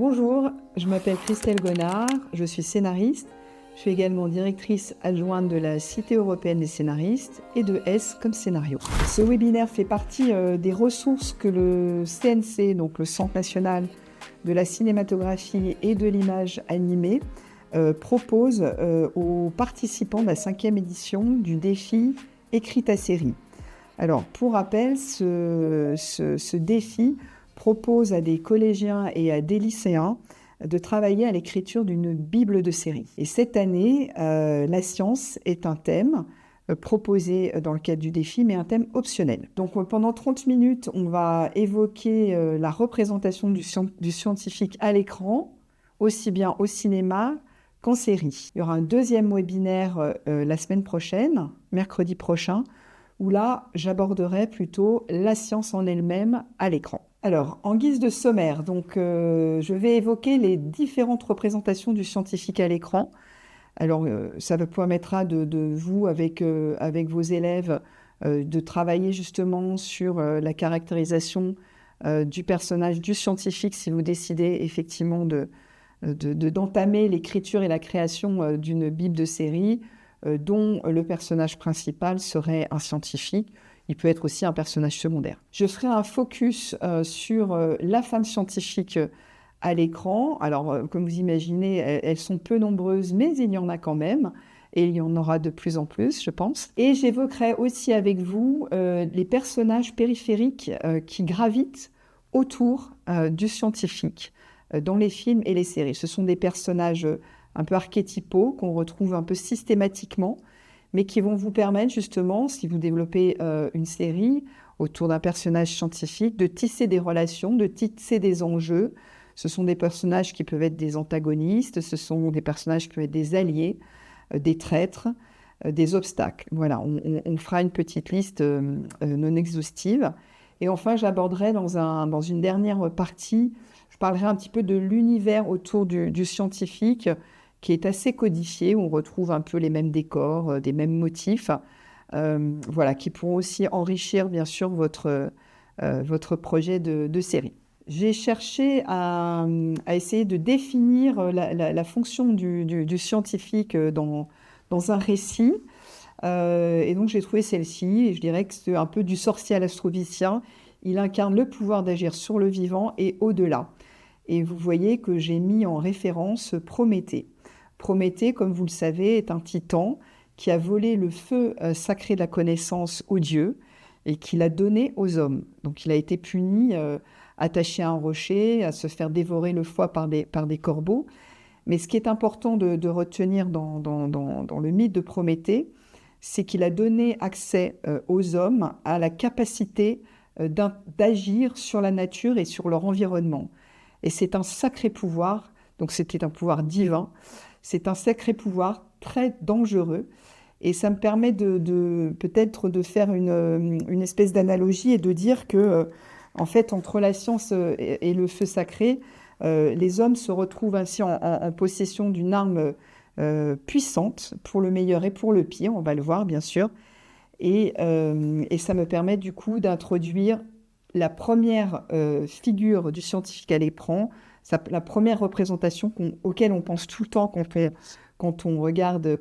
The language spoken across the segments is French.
Bonjour, je m'appelle Christelle Gonard, je suis scénariste. Je suis également directrice adjointe de la Cité européenne des scénaristes et de S comme scénario. Ce webinaire fait partie des ressources que le CNC, donc le Centre national de la cinématographie et de l'image animée, propose aux participants de la 5e édition du défi Écris ta série. Alors, pour rappel, ce défi propose à des collégiens et à des lycéens de travailler à l'écriture d'une bible de série. Et cette année, la science est un thème proposé dans le cadre du défi, mais un thème optionnel. Donc pendant 30 minutes, on va évoquer la représentation du scientifique à l'écran, aussi bien au cinéma qu'en série. Il y aura un deuxième webinaire la semaine prochaine, mercredi prochain, où là, j'aborderai plutôt la science en elle-même à l'écran. Alors, en guise de sommaire, je vais évoquer les différentes représentations du scientifique à l'écran. Alors, ça vous permettra de vous, avec vos élèves, de travailler justement sur la caractérisation du personnage du scientifique si vous décidez effectivement d'entamer l'écriture et la création d'une bible de série dont le personnage principal serait un scientifique. Il peut être aussi un personnage secondaire. Je ferai un focus sur la femme scientifique à l'écran. Alors, comme vous imaginez, elles sont peu nombreuses, mais il y en a quand même. Et il y en aura de plus en plus, je pense. Et j'évoquerai aussi avec vous les personnages périphériques qui gravitent autour du scientifique dans les films et les séries. Ce sont des personnages un peu archétypaux qu'on retrouve un peu systématiquement, mais qui vont vous permettre justement, si vous développez une série autour d'un personnage scientifique, de tisser des relations, de tisser des enjeux. Ce sont des personnages qui peuvent être des antagonistes, ce sont des personnages qui peuvent être des alliés, des traîtres, des obstacles. Voilà, on fera une petite liste non exhaustive. Et enfin, j'aborderai dans une dernière partie, je parlerai un petit peu de l'univers autour du scientifique, qui est assez codifié, où on retrouve un peu les mêmes décors, des mêmes motifs, voilà, qui pourront aussi enrichir, bien sûr, votre projet de série. J'ai cherché à essayer de définir la fonction du scientifique dans un récit, et donc j'ai trouvé celle-ci, et je dirais que c'est un peu du sorcier à l'astrovicien. Il incarne le pouvoir d'agir sur le vivant et au-delà. Et vous voyez que j'ai mis en référence Prométhée. Prométhée, comme vous le savez, est un titan qui a volé le feu sacré de la connaissance aux dieux et qui l'a donné aux hommes. Donc il a été puni, attaché à un rocher, à se faire dévorer le foie par des corbeaux. Mais ce qui est important de retenir dans le mythe de Prométhée, c'est qu'il a donné accès aux hommes à la capacité d'agir sur la nature et sur leur environnement. Et c'est un sacré pouvoir, donc c'était un pouvoir divin. C'est un sacré pouvoir très dangereux et ça me permet peut-être de faire une espèce d'analogie et de dire que, en fait, entre la science et le feu sacré, les hommes se retrouvent ainsi en possession d'une arme puissante pour le meilleur et pour le pire, on va le voir bien sûr. Et ça me permet du coup d'introduire la première figure du scientifique à l'écran, la première représentation auquel on pense tout le temps quand on regarde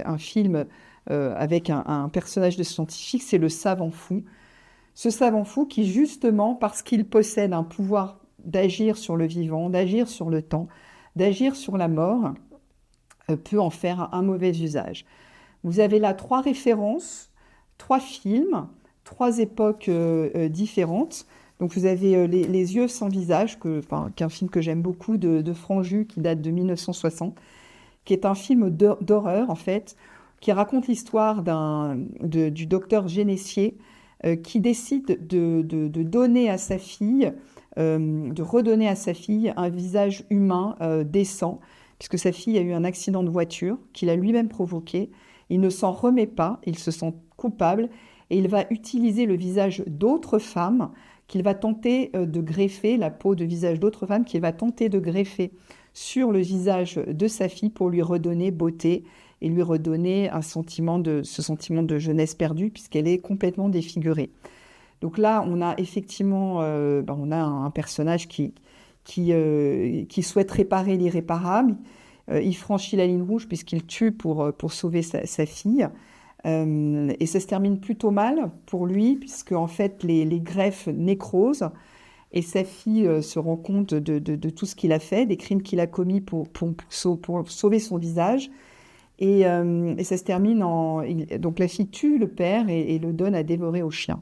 un film avec un personnage de scientifique, c'est le savant fou. Ce savant fou qui, justement, parce qu'il possède un pouvoir d'agir sur le vivant, d'agir sur le temps, d'agir sur la mort, peut en faire un mauvais usage. Vous avez là 3 références, 3 films, 3 époques différentes. Donc vous avez les yeux sans visage, qu'un film que j'aime beaucoup de Franju, qui date de 1960, qui est un film d'horreur en fait, qui raconte l'histoire du docteur Génessier qui décide de donner à sa fille, de redonner à sa fille un visage humain décent, puisque sa fille a eu un accident de voiture qu'il a lui-même provoqué. Il ne s'en remet pas, il se sent coupable et il va utiliser le visage d'autres femmes qu'il va tenter de greffer, la peau de visage d'autres femmes qu'il va tenter de greffer sur le visage de sa fille pour lui redonner beauté et lui redonner ce sentiment de jeunesse perdue puisqu'elle est complètement défigurée. Donc là, on a effectivement on a un personnage qui qui souhaite réparer l'irréparable. Il franchit la ligne rouge puisqu'il tue pour sauver sa fille. Et ça se termine plutôt mal pour lui, puisque en fait les greffes nécrosent et sa fille se rend compte de tout ce qu'il a fait, des crimes qu'il a commis pour sauver son visage. Et ça se termine donc la fille tue le père et le donne à dévorer au chien.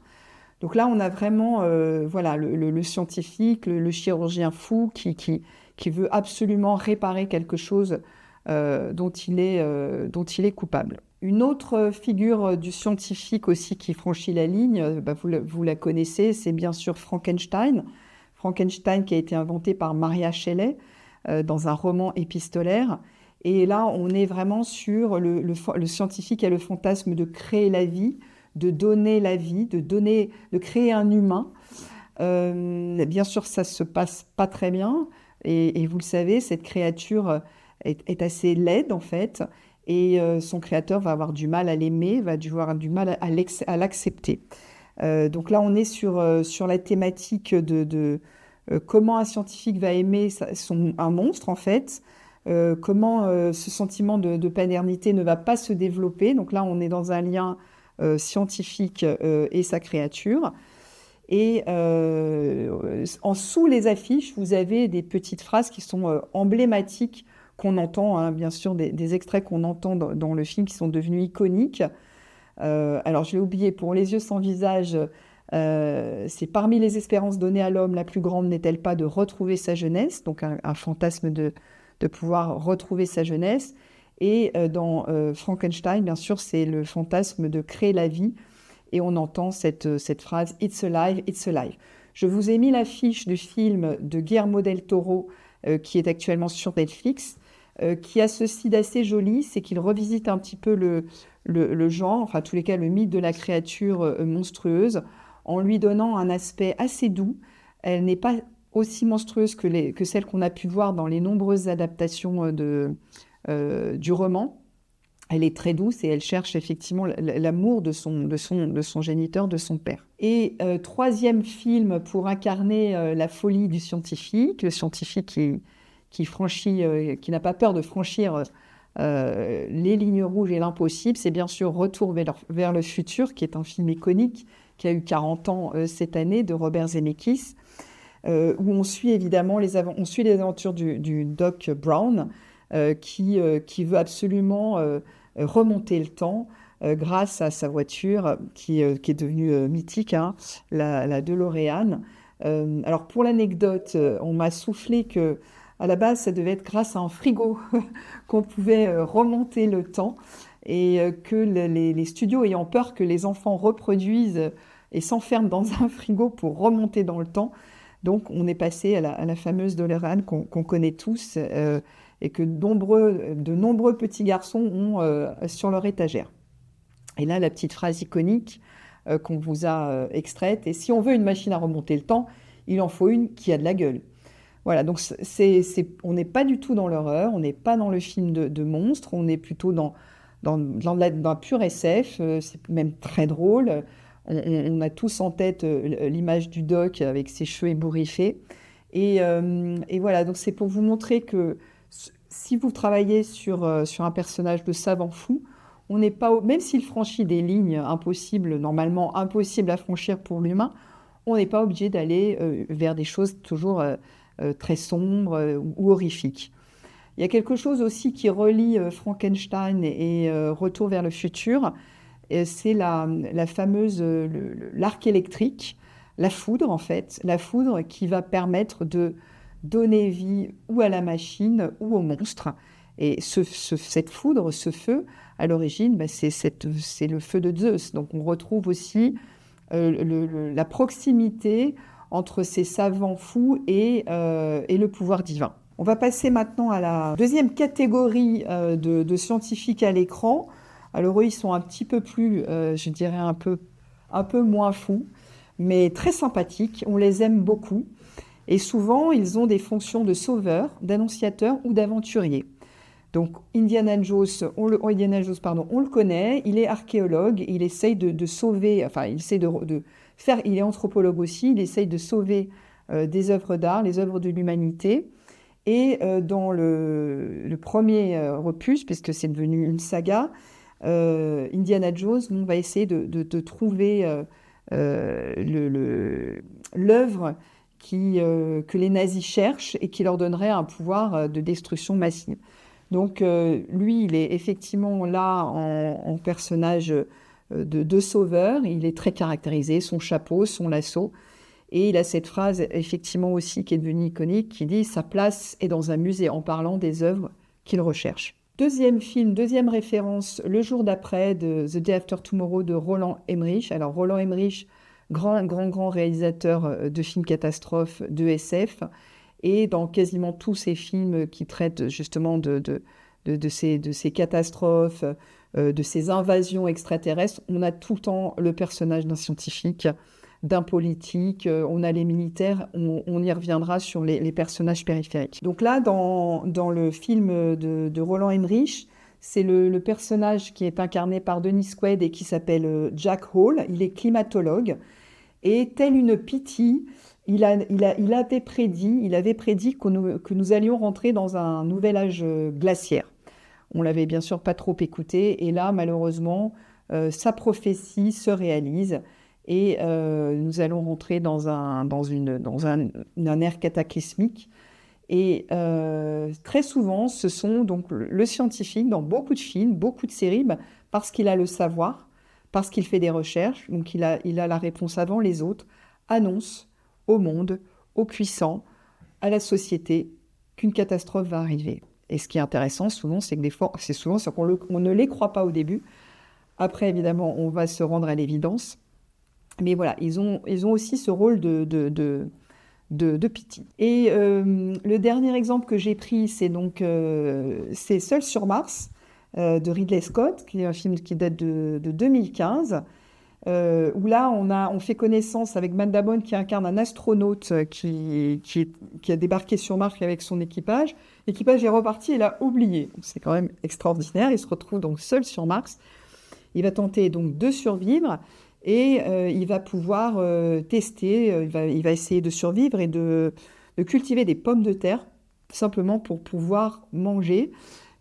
Donc là, on a vraiment voilà, le scientifique, le chirurgien fou qui veut absolument réparer quelque chose dont il est coupable. Une autre figure du scientifique aussi qui franchit la ligne, vous la connaissez, c'est bien sûr Frankenstein. Frankenstein qui a été inventé par Maria Shelley dans un roman épistolaire. Et là, on est vraiment sur le scientifique a le fantasme de créer la vie, de donner la vie, de créer un humain. Bien sûr, ça se passe pas très bien. Et vous le savez, cette créature est assez laide en fait. Et son créateur va avoir du mal à l'aimer, va avoir du mal à l'accepter. Donc là, on est sur la thématique de comment un scientifique va aimer un monstre en fait. Comment ce sentiment de paternité ne va pas se développer. Donc là, on est dans un lien scientifique et sa créature. Et en dessous les affiches, vous avez des petites phrases qui sont emblématiques qu'on entend, hein, bien sûr, des extraits qu'on entend dans le film qui sont devenus iconiques. Alors, je l'ai oublié, pour Les yeux sans visage, c'est parmi les espérances données à l'homme, la plus grande n'est-elle pas de retrouver sa jeunesse, donc un fantasme de pouvoir retrouver sa jeunesse. Et dans Frankenstein, bien sûr, c'est le fantasme de créer la vie. Et on entend cette phrase « It's alive, it's alive ». Je vous ai mis l'affiche du film de Guillermo del Toro qui est actuellement sur Netflix, qui a ceci d'assez joli, c'est qu'il revisite un petit peu le genre, enfin, en tous les cas, le mythe de la créature monstrueuse, en lui donnant un aspect assez doux. Elle n'est pas aussi monstrueuse que celle qu'on a pu voir dans les nombreuses adaptations du roman. Elle est très douce et elle cherche effectivement l'amour de son géniteur, de son père. Et troisième film pour incarner la folie du scientifique, le scientifique qui n'a pas peur de franchir les lignes rouges et l'impossible, c'est bien sûr Retour vers le futur, qui est un film iconique qui a eu 40 ans cette année, de Robert Zemeckis, où on suit évidemment les aventures du Doc Brown, qui veut absolument remonter le temps grâce à sa voiture qui est devenue mythique, hein, la DeLorean. Alors pour l'anecdote, on m'a soufflé que à la base, ça devait être grâce à un frigo qu'on pouvait remonter le temps et que les studios ayant peur que les enfants reproduisent et s'enferment dans un frigo pour remonter dans le temps. Donc, on est passé à la fameuse DeLorean qu'on connaît tous et que de nombreux petits garçons ont sur leur étagère. Et là, la petite phrase iconique qu'on vous a extraite, et si on veut une machine à remonter le temps, il en faut une qui a de la gueule. Voilà, donc on n'est pas du tout dans l'horreur, on n'est pas dans le film de monstre, on est plutôt dans un pur SF, c'est même très drôle. On a tous en tête l'image du doc avec ses cheveux ébouriffés. Et voilà, donc c'est pour vous montrer que si vous travaillez sur un personnage de savant fou, on n'est pas, même s'il franchit des lignes impossibles, normalement impossibles à franchir pour l'humain, on n'est pas obligé d'aller vers des choses toujours très sombres ou horrifiques. Il y a quelque chose aussi qui relie Frankenstein et Retour vers le futur, c'est la fameuse l'arc électrique, la foudre en fait, la foudre qui va permettre de donner vie ou à la machine ou au monstre. Et cette foudre, ce feu, à l'origine, c'est le feu de Zeus. Donc on retrouve aussi la proximité entre ces savants fous et le pouvoir divin. On va passer maintenant à la deuxième catégorie de scientifiques à l'écran. Alors eux, ils sont un petit peu plus, je dirais un peu moins fous, mais très sympathiques. On les aime beaucoup. Et souvent, ils ont des fonctions de sauveurs, d'annonciateurs ou d'aventuriers. Donc Indiana Jones, on le connaît, il est archéologue, il essaye de sauver, enfin il essaye il est anthropologue aussi, il essaye de sauver des œuvres d'art, les œuvres de l'humanité. Et dans le premier opus, puisque c'est devenu une saga, Indiana Jones va essayer de trouver l'œuvre que les nazis cherchent et qui leur donnerait un pouvoir de destruction massive. Donc lui, il est effectivement là en personnage de sauveur. Il est très caractérisé, son chapeau, son lasso. Et il a cette phrase, effectivement aussi, qui est devenue iconique, qui dit « Sa place est dans un musée » en parlant des œuvres qu'il recherche. Deuxième film, deuxième référence, Le jour d'après, de The Day After Tomorrow de Roland Emmerich. Alors Roland Emmerich, grand réalisateur de films catastrophes, de SF, et dans quasiment tous ces films qui traitent justement de ces catastrophes, de ces invasions extraterrestres, on a tout le temps le personnage d'un scientifique, d'un politique, on a les militaires, on y reviendra sur les personnages périphériques. Donc là, dans le film de Roland Emmerich, c'est le personnage qui est incarné par Dennis Quaid et qui s'appelle Jack Hall. Il est climatologue et tel une pitié, il avait prédit que nous allions rentrer dans un nouvel âge glaciaire. On l'avait bien sûr pas trop écouté et là, malheureusement, sa prophétie se réalise. Et nous allons rentrer dans un ère cataclysmique. Et très souvent, ce sont donc le scientifique, dans beaucoup de films, beaucoup de séries, parce qu'il a le savoir, parce qu'il fait des recherches, donc il a la réponse avant les autres, annonce au monde, aux puissants, à la société, qu'une catastrophe va arriver. Et ce qui est intéressant souvent, c'est que des fois, c'est qu'on ne les croit pas au début. Après, évidemment, on va se rendre à l'évidence. Mais voilà, ils ont aussi ce rôle de pitié. Et le dernier exemple que j'ai pris, c'est Seul sur Mars, de Ridley Scott, qui est un film qui date de 2015, où là, on fait connaissance avec Matt Damon, qui incarne un astronaute qui a débarqué sur Mars avec son équipage. L'équipage est reparti et l'a oublié. C'est quand même extraordinaire. Il se retrouve donc seul sur Mars. Il va tenter donc de survivre. Et il va pouvoir tester, il va essayer de survivre et de cultiver des pommes de terre, simplement pour pouvoir manger,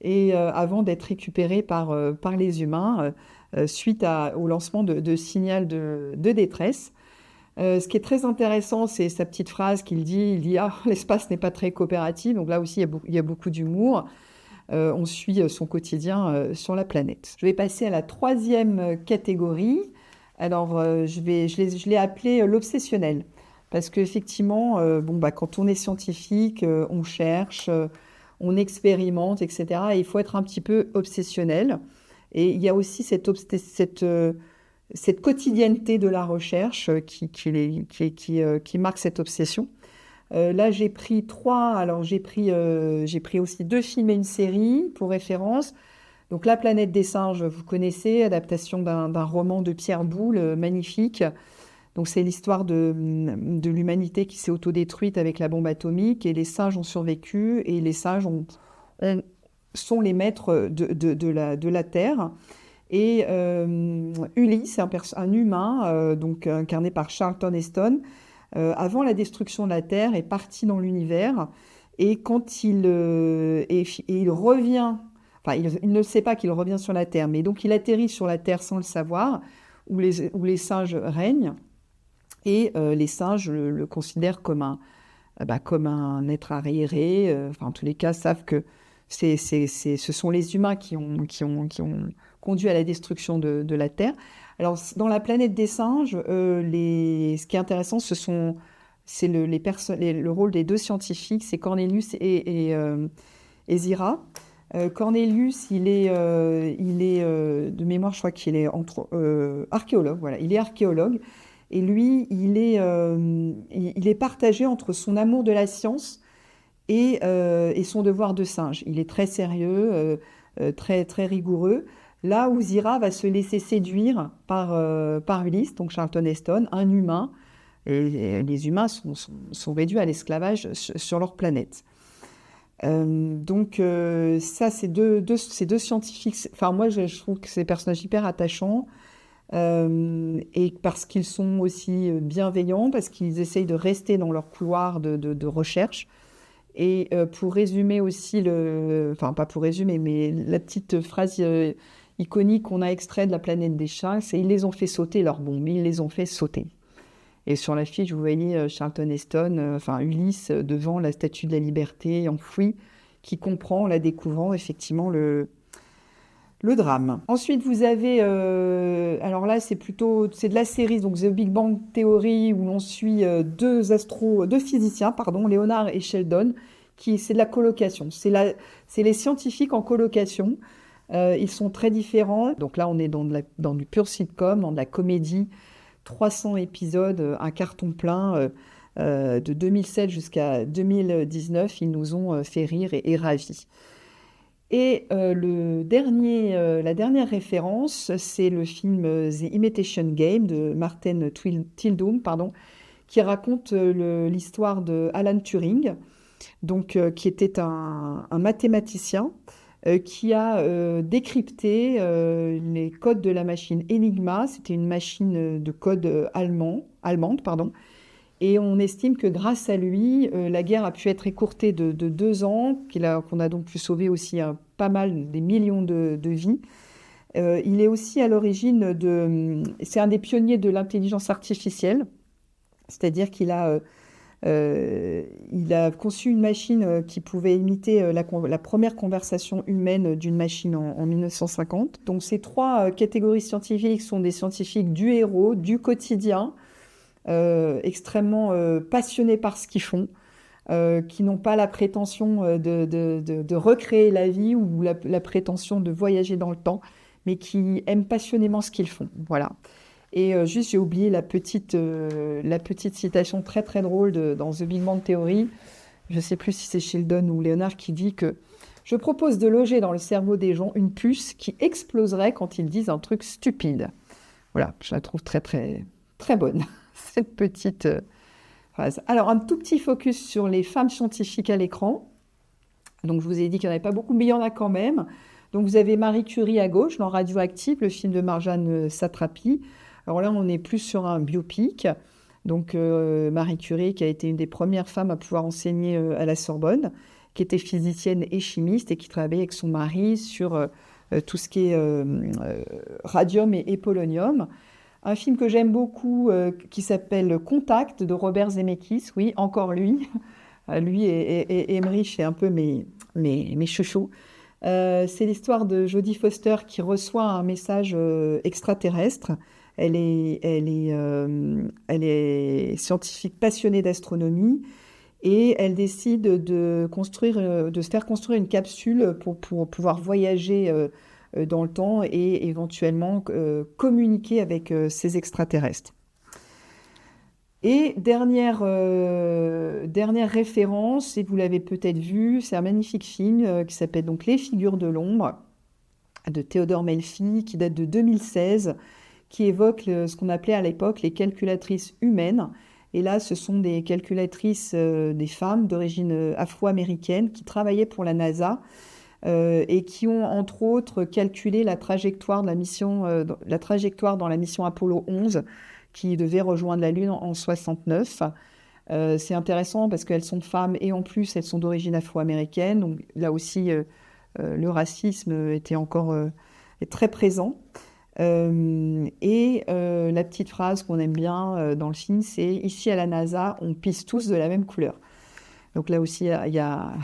et avant d'être récupéré par les humains, suite au lancement de signal de détresse. Ce qui est très intéressant, c'est sa petite phrase qu'il dit « Ah, l'espace n'est pas très coopératif », donc là aussi il y a beaucoup d'humour. On suit son quotidien sur la planète. Je vais passer à la troisième catégorie. Alors, je l'ai appelé l'obsessionnel, parce qu'effectivement, quand on est scientifique, on cherche, on expérimente, etc. Et il faut être un petit peu obsessionnel. Et il y a aussi cette quotidienneté de la recherche qui marque cette obsession. Là, j'ai pris j'ai pris aussi 2 films et une série pour référence. Donc La planète des singes, vous connaissez, adaptation d'un roman de Pierre Boulle, magnifique. Donc c'est l'histoire de l'humanité qui s'est autodétruite avec la bombe atomique et les singes ont survécu et les singes sont les maîtres de la Terre. Et Ulysse, un humain, donc incarné par Charlton Heston, avant la destruction de la Terre, est parti dans l'univers et quand il revient... Enfin, il ne sait pas qu'il revient sur la Terre, mais donc il atterrit sur la Terre sans le savoir, où les singes règnent, et les singes le considèrent comme un être arriéré, en tous les cas savent que ce sont les humains qui ont conduit à la destruction de la Terre. Alors, dans la planète des singes, ce qui est intéressant, c'est le rôle des 2 scientifiques, c'est Cornelius et Zira. Cornelius, il est de mémoire, je crois qu'il est archéologue. Voilà, il est archéologue. Et lui, il est partagé entre son amour de la science et son devoir de singe. Il est très sérieux, très, très rigoureux. Là où Zira va se laisser séduire par Ulysse, donc Charlton Heston, un humain. Et les humains sont réduits à l'esclavage sur leur planète. Ça, ces deux scientifiques, enfin moi je trouve que c'est des personnages hyper attachants. et parce qu'ils sont aussi bienveillants, parce qu'ils essayent de rester dans leur couloir de recherche. Et pour résumer aussi enfin pas pour résumer, mais la petite phrase iconique qu'on a extrait de La planète des chats, c'est « Ils les ont fait sauter leurs bombes, ils les ont fait sauter ». Et sur l'affiche, vous voyez Charlton Heston, enfin Ulysse, devant la Statue de la Liberté enfouie, qui comprend, en la découvrant, effectivement le drame. Ensuite, vous avez, alors là, c'est de la série, donc The Big Bang Theory, où l'on suit deux physiciens, pardon, Leonard et Sheldon, c'est de la colocation. C'est les scientifiques en colocation. Ils sont très différents. Donc là, on est dans du pur sitcom, dans de la comédie. 300 épisodes, un carton plein. De 2007 jusqu'à 2019, ils nous ont fait rire et ravis. Et la dernière référence, c'est le film The Imitation Game de Martin Tilldum, qui raconte l'histoire de Alan Turing, donc, qui était un mathématicien qui a décrypté les codes de la machine Enigma. C'était une machine de code allemande, pardon. Et on estime que grâce à lui, la guerre a pu être écourtée de 2 ans, qu'on a donc pu sauver aussi pas mal, des millions de vies. Il est aussi à l'origine c'est un des pionniers de l'intelligence artificielle, c'est-à-dire qu'il a conçu une machine qui pouvait imiter la première conversation humaine d'une machine en 1950. Donc ces 3 catégories scientifiques sont des scientifiques du héros, du quotidien, extrêmement passionnés par ce qu'ils font, qui n'ont pas la prétention de recréer la vie ou la prétention de voyager dans le temps, mais qui aiment passionnément ce qu'ils font. Voilà. Et juste, j'ai oublié la petite citation très très drôle dans The Big Bang Theory. Je ne sais plus si c'est Sheldon ou Leonard qui dit que je propose de loger dans le cerveau des gens une puce qui exploserait quand ils disent un truc stupide. Voilà, je la trouve très très très bonne, cette petite phrase. Alors, un tout petit focus sur les femmes scientifiques à l'écran. Donc, je vous ai dit qu'il n'y en avait pas beaucoup, mais il y en a quand même. Donc, vous avez Marie Curie à gauche, dans Radioactive, le film de Marjane Satrapi. Alors là, on est plus sur un biopic. Donc, Marie Curie, qui a été une des premières femmes à pouvoir enseigner à la Sorbonne, qui était physicienne et chimiste et qui travaillait avec son mari sur tout ce qui est radium et polonium. Un film que j'aime beaucoup qui s'appelle Contact de Robert Zemeckis. Oui, encore lui. Lui et Emmerich, c'est un peu mes chouchous. C'est l'histoire de Jodie Foster qui reçoit un message extraterrestre. Elle est scientifique passionnée d'astronomie et elle décide de se faire construire une capsule pour pouvoir voyager dans le temps et éventuellement communiquer avec ces extraterrestres. Et dernière référence, et vous l'avez peut-être vu, c'est un magnifique film qui s'appelle donc Les figures de l'ombre de Théodore Melfi, qui date de 2016, qui évoque ce qu'on appelait à l'époque les calculatrices humaines. Et là, ce sont des calculatrices, des femmes d'origine afro-américaine qui travaillaient pour la NASA et qui ont entre autres calculé la trajectoire dans la mission Apollo 11 qui devait rejoindre la Lune en 69. C'est intéressant parce qu'elles sont femmes et en plus elles sont d'origine afro-américaine. Donc là aussi, le racisme était encore est très présent. La petite phrase qu'on aime bien dans le film, c'est « Ici à la NASA, on pisse tous de la même couleur ». Donc là aussi, il y a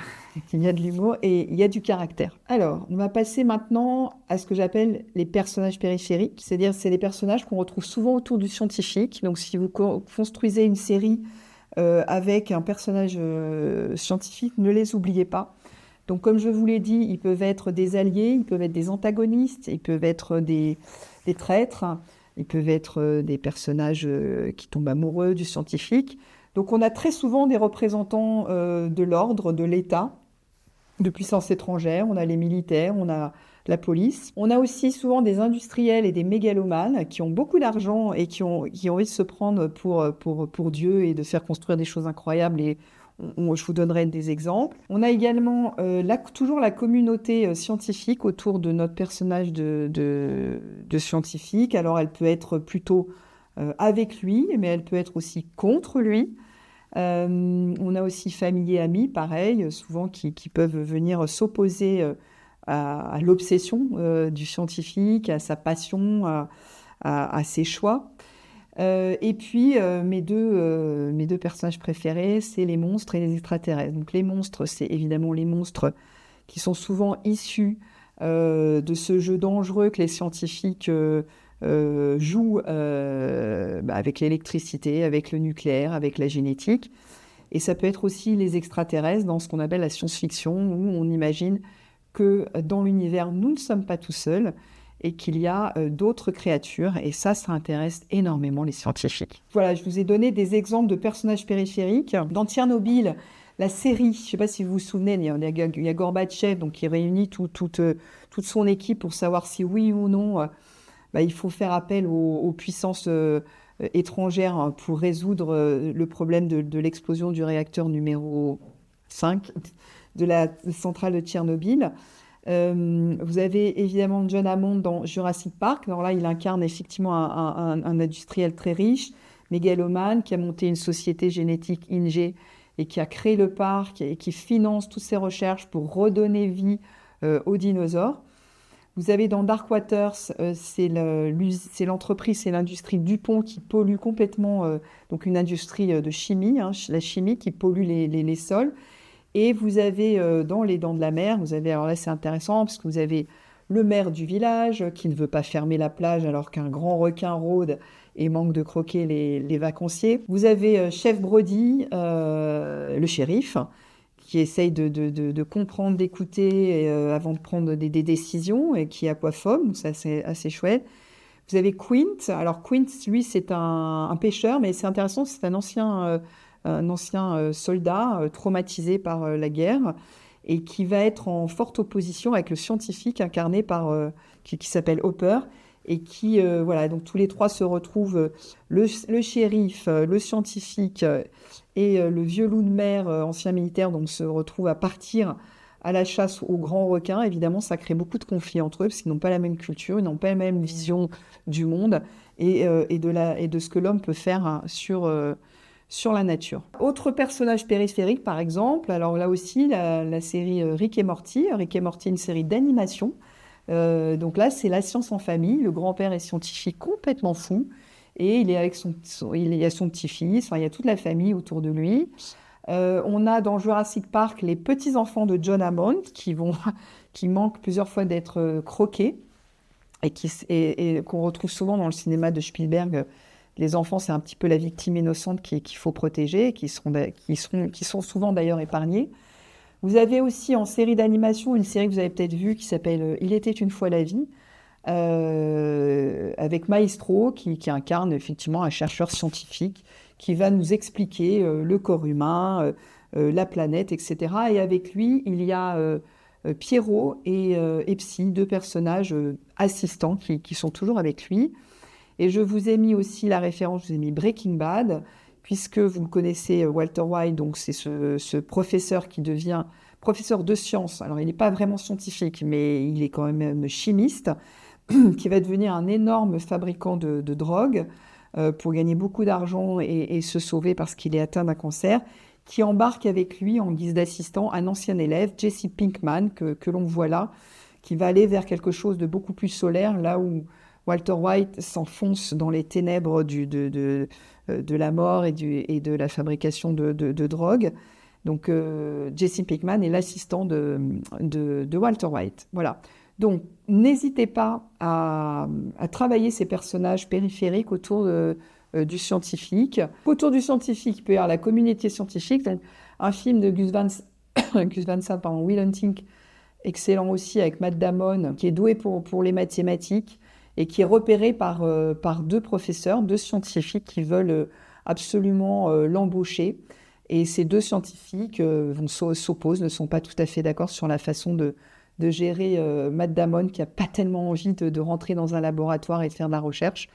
de l'humour et il y a du caractère. Alors, on va passer maintenant à ce que j'appelle les personnages périphériques. C'est-à-dire, c'est les personnages qu'on retrouve souvent autour du scientifique. Donc, si vous construisez une série avec un personnage scientifique, ne les oubliez pas. Donc, comme je vous l'ai dit, ils peuvent être des alliés, ils peuvent être des antagonistes, ils peuvent être des traîtres, ils peuvent être des personnages qui tombent amoureux du scientifique. Donc, on a très souvent des représentants de l'ordre, de l'État, de puissances étrangères. On a les militaires, on a la police. On a aussi souvent des industriels et des mégalomanes qui ont beaucoup d'argent et qui ont envie de se prendre pour Dieu et de faire construire des choses incroyables. Et Je vous donnerai des exemples. On a également toujours la communauté scientifique autour de notre personnage de scientifique. Alors, elle peut être plutôt avec lui, mais elle peut être aussi contre lui. On a aussi famille et amis, pareil, souvent qui peuvent venir s'opposer à l'obsession du scientifique, à sa passion, à ses choix. Et puis, mes deux personnages préférés, c'est les monstres et les extraterrestres. Donc, les monstres, c'est évidemment les monstres qui sont souvent issus de ce jeu dangereux que les scientifiques jouent avec l'électricité, avec le nucléaire, avec la génétique. Et ça peut être aussi les extraterrestres dans ce qu'on appelle la science-fiction, où on imagine que dans l'univers, nous ne sommes pas tout seuls et qu'il y a d'autres créatures. Et ça intéresse énormément les scientifiques. Voilà, je vous ai donné des exemples de personnages périphériques. Dans Tchernobyl, la série, je ne sais pas si vous vous souvenez, il y a Gorbatchev donc, qui réunit toute son équipe pour savoir si oui ou non il faut faire appel aux puissances étrangères pour résoudre le problème de l'explosion du réacteur numéro 5 de la centrale de Tchernobyl. Vous avez évidemment John Hammond dans Jurassic Park. Alors là, il incarne effectivement un industriel très riche, mégalomane, qui a monté une société génétique INGE et qui a créé le parc et qui finance toutes ses recherches pour redonner vie aux dinosaures. Vous avez dans Dark Waters, c'est l'entreprise, c'est l'industrie DuPont qui pollue complètement, donc une industrie de chimie, la chimie qui pollue les sols. Et vous avez dans Les Dents de la Mer, alors là c'est intéressant parce que vous avez le maire du village qui ne veut pas fermer la plage alors qu'un grand requin rôde et manque de croquer les vacanciers. Vous avez Chef Brody, le shérif, qui essaye de comprendre, d'écouter avant de prendre des décisions et qui est aquaphobe, donc ça c'est assez chouette. Vous avez Quint. Alors Quint, lui, c'est un pêcheur, mais c'est intéressant, c'est un ancien soldat traumatisé par la guerre et qui va être en forte opposition avec le scientifique incarné par qui s'appelle Hopper et qui donc tous les trois se retrouvent, le shérif, le scientifique et le vieux loup de mer ancien militaire donc se retrouvent à partir à la chasse aux grands requins. Évidemment, ça crée beaucoup de conflits entre eux parce qu'ils n'ont pas la même culture, ils n'ont pas la même vision du monde et de ce que l'homme peut faire sur la nature. Autre personnage périphérique, par exemple, alors là aussi, la série Rick et Morty. Rick et Morty, une série d'animation. Donc là, c'est la science en famille. Le grand-père est scientifique complètement fou. Et il est avec il y a son petit-fils, il y a toute la famille autour de lui. On a dans Jurassic Park les petits-enfants de John Hammond qui manquent plusieurs fois d'être croqués et qu'on retrouve souvent dans le cinéma de Spielberg. Les enfants, c'est un petit peu la victime innocente qu'il faut protéger, qui sont souvent d'ailleurs épargnés. Vous avez aussi en série d'animation une série que vous avez peut-être vue qui s'appelle « Il était une fois la vie », avec Maestro qui incarne effectivement un chercheur scientifique qui va nous expliquer le corps humain, la planète, etc. Et avec lui, il y a Pierrot et Psy, deux personnages assistants qui sont toujours avec lui. Et je vous ai mis aussi la référence, je vous ai mis Breaking Bad, puisque vous le connaissez, Walter White, donc c'est ce professeur qui devient professeur de sciences. Alors, il n'est pas vraiment scientifique, mais il est quand même chimiste, qui va devenir un énorme fabricant de drogue pour gagner beaucoup d'argent et se sauver parce qu'il est atteint d'un cancer, qui embarque avec lui en guise d'assistant un ancien élève, Jesse Pinkman, que l'on voit là, qui va aller vers quelque chose de beaucoup plus solaire, là où Walter White s'enfonce dans les ténèbres de la mort et de la fabrication de drogue. Donc, Jesse Pinkman est l'assistant de Walter White. Voilà. Donc, n'hésitez pas à travailler ces personnages périphériques autour du scientifique. Autour du scientifique, il peut y avoir la communauté scientifique. Un film de Gus Van Sant, Will Hunting, excellent aussi, avec Matt Damon, qui est doué pour les mathématiques et qui est repéré par deux professeurs, deux scientifiques qui veulent absolument l'embaucher. Et ces deux scientifiques s'opposent, ne sont pas tout à fait d'accord sur la façon de gérer Matt Damon, qui n'a pas tellement envie de rentrer dans un laboratoire et de faire de la recherche.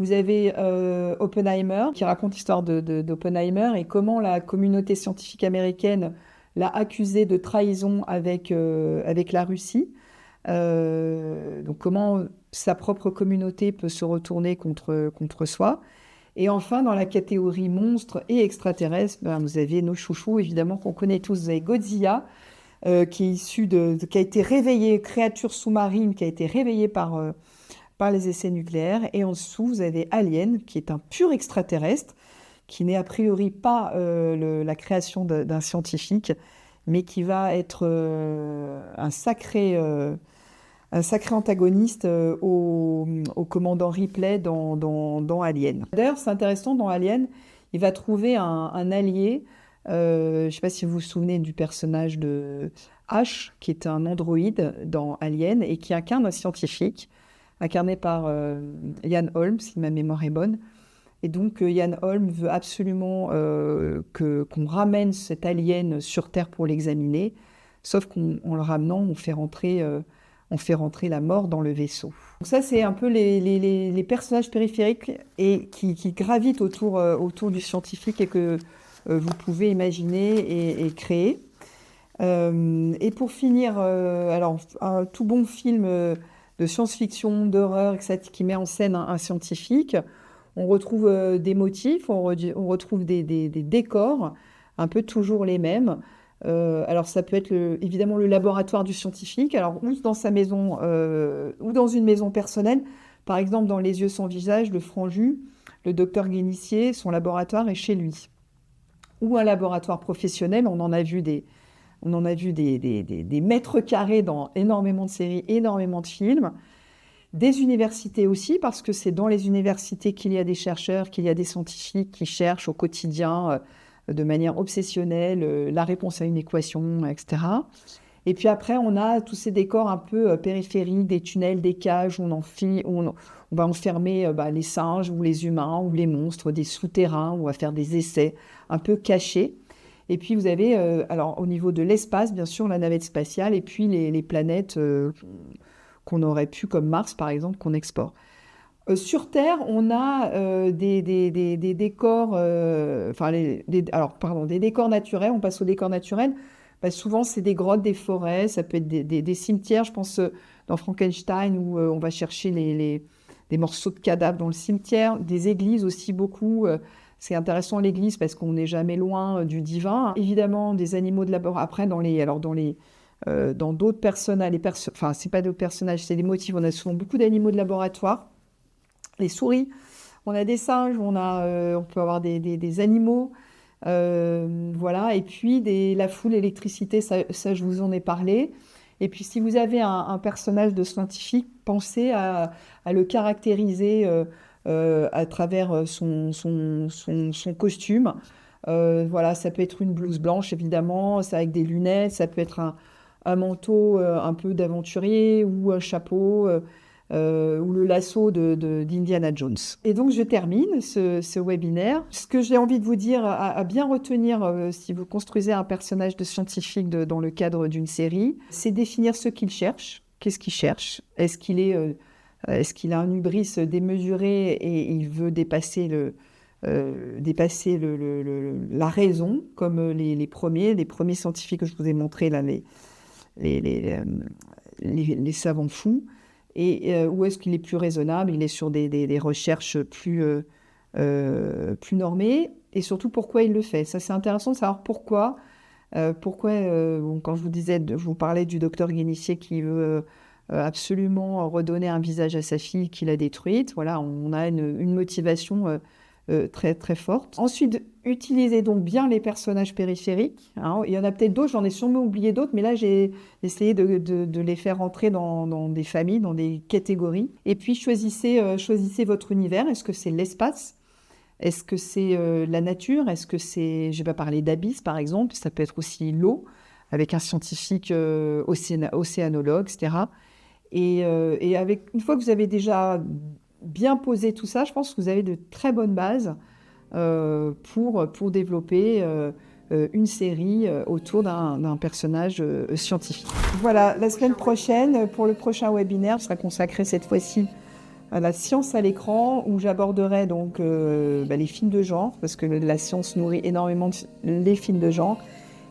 Vous avez Oppenheimer, qui raconte l'histoire d'Oppenheimer et comment la communauté scientifique américaine l'a accusé de trahison avec la Russie. Donc comment sa propre communauté peut se retourner contre soi. Et enfin, dans la catégorie monstres et extraterrestres, vous avez nos chouchous, évidemment, qu'on connaît tous. Vous avez Godzilla, qui est issu qui a été réveillé, créature sous-marine, qui a été réveillée par les essais nucléaires. Et en dessous, vous avez Alien, qui est un pur extraterrestre, qui n'est a priori pas la création d'un scientifique, mais qui va être un sacré antagoniste au commandant Ripley dans Alien. D'ailleurs, c'est intéressant, dans Alien, il va trouver un allié. Je ne sais pas si vous vous souvenez du personnage de H, qui est un androïde dans Alien et qui incarne un scientifique, incarné par Ian Holm, si ma mémoire est bonne. Et donc, Ian Holm veut absolument qu'on ramène cet alien sur Terre pour l'examiner, sauf qu'en le ramenant, on fait rentrer la mort dans le vaisseau. Donc ça, c'est un peu les personnages périphériques et qui gravitent autour du scientifique et que vous pouvez imaginer et créer. Et pour finir, alors, un tout bon film de science-fiction, d'horreur, qui met en scène un scientifique. On retrouve des motifs, on retrouve des décors, un peu toujours les mêmes. Alors ça peut être évidemment le laboratoire du scientifique, alors ou dans sa maison ou dans une maison personnelle. Par exemple, dans Les yeux sans visage, le Franju, le docteur Guénissier, son laboratoire est chez lui. Ou un laboratoire professionnel, on en a vu des mètres carrés dans énormément de séries, énormément de films. Des universités aussi, parce que c'est dans les universités qu'il y a des chercheurs, qu'il y a des scientifiques qui cherchent au quotidien, de manière obsessionnelle, la réponse à une équation, etc. Et puis après, on a tous ces décors un peu périphériques, des tunnels, des cages, où on va enfermer les singes ou les humains ou les monstres, des souterrains, où on va faire des essais un peu cachés. Et puis vous avez, alors au niveau de l'espace, bien sûr, la navette spatiale, et puis les planètes qu'on aurait pu, comme Mars par exemple, qu'on exporte. Sur Terre, on a des décors, des décors naturels. On passe aux décors naturels. Souvent, c'est des grottes, des forêts, ça peut être des cimetières. Je pense dans Frankenstein où on va chercher des morceaux de cadavres dans le cimetière. Des églises aussi, beaucoup. C'est intéressant l'église parce qu'on n'est jamais loin du divin. Évidemment, des animaux de laboratoire. Après, dans d'autres personnages, c'est pas d'autres personnages, c'est des motifs. On a souvent beaucoup d'animaux de laboratoire. Les souris, on a des singes, on peut avoir des animaux, voilà. Et puis la foule, l'électricité, ça je vous en ai parlé. Et puis si vous avez un personnage de scientifique, pensez à le caractériser à travers son costume. Voilà, ça peut être une blouse blanche évidemment, c'est avec des lunettes, ça peut être un manteau un peu d'aventurier ou un chapeau. Ou le lasso d'Indiana Jones. Et donc, je termine ce webinaire. Ce que j'ai envie de vous dire, à bien retenir si vous construisez un personnage de scientifique dans le cadre d'une série, c'est définir ce qu'il cherche. Qu'est-ce qu'il cherche ? Est-ce qu'il a un hubris démesuré et il veut dépasser la raison, comme les premiers scientifiques que je vous ai montrés, là, les savants fous. Et où est-ce qu'il est plus raisonnable ? Il est sur des recherches plus normées. Et surtout, pourquoi il le fait ? Ça, c'est intéressant de savoir pourquoi. Quand je vous parlais du docteur Guénissier qui veut absolument redonner un visage à sa fille qu'il a détruite. Voilà, on a une motivation très, très forte. Ensuite, utilisez donc bien les personnages périphériques. Hein. Il y en a peut-être d'autres, j'en ai sûrement oublié d'autres, mais là, j'ai essayé de les faire rentrer dans des familles, dans des catégories. Et puis, choisissez votre univers. Est-ce que c'est l'espace ? Est-ce que c'est la nature ? Est-ce que c'est... Je vais pas parler d'abysse, par exemple. Ça peut être aussi l'eau, avec un scientifique océanologue, etc. Et une fois que vous avez déjà bien posé tout ça, je pense que vous avez de très bonnes bases pour développer une série autour d'un personnage scientifique. Voilà, la semaine prochaine, pour le prochain webinaire, sera consacré cette fois-ci à la science à l'écran, où j'aborderai donc les films de genre, parce que la science nourrit énormément les films de genre,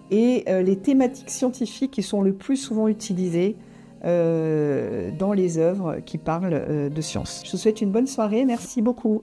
et les thématiques scientifiques qui sont le plus souvent utilisées dans les œuvres qui parlent de science. Je vous souhaite une bonne soirée, merci beaucoup.